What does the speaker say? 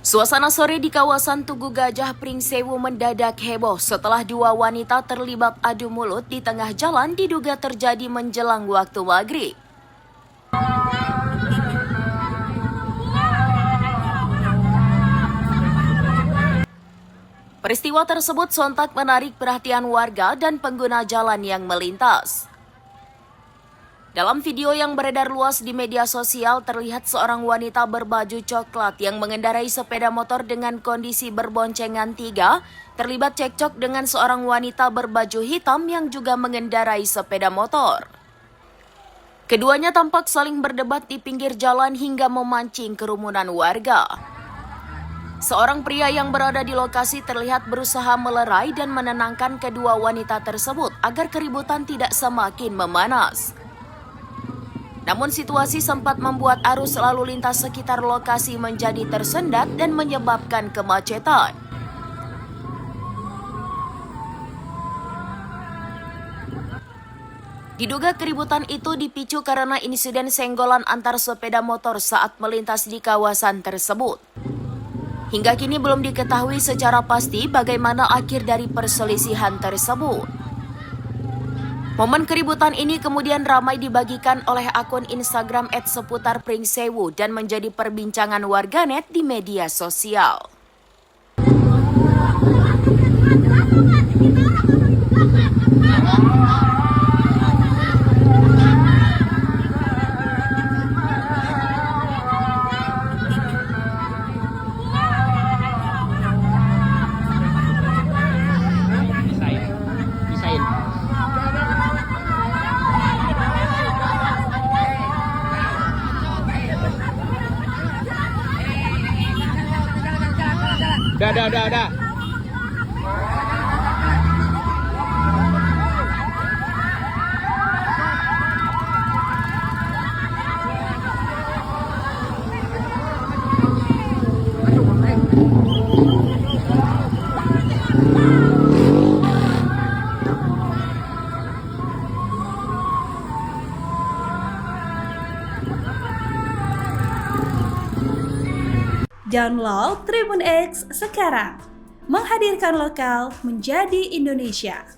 Suasana sore di kawasan Tugu Gajah Pringsewu mendadak heboh setelah dua wanita terlibat adu mulut di tengah jalan diduga terjadi menjelang waktu maghrib. Peristiwa tersebut sontak menarik perhatian warga dan pengguna jalan yang melintas. Dalam video yang beredar luas di media sosial, terlihat seorang wanita berbaju coklat yang mengendarai sepeda motor dengan kondisi berboncengan tiga, terlibat cekcok dengan seorang wanita berbaju hitam yang juga mengendarai sepeda motor. Keduanya tampak saling berdebat di pinggir jalan hingga memancing kerumunan warga. Seorang pria yang berada di lokasi terlihat berusaha melerai dan menenangkan kedua wanita tersebut agar keributan tidak semakin memanas. Namun situasi sempat membuat arus lalu lintas sekitar lokasi menjadi tersendat dan menyebabkan kemacetan. Diduga keributan itu dipicu karena insiden senggolan antar sepeda motor saat melintas di kawasan tersebut. Hingga kini belum diketahui secara pasti bagaimana akhir dari perselisihan tersebut. Momen keributan ini kemudian ramai dibagikan oleh akun Instagram @seputarpringsewu dan menjadi perbincangan warganet di media sosial. Udah. Download Tribun X sekarang, menghadirkan lokal menjadi Indonesia.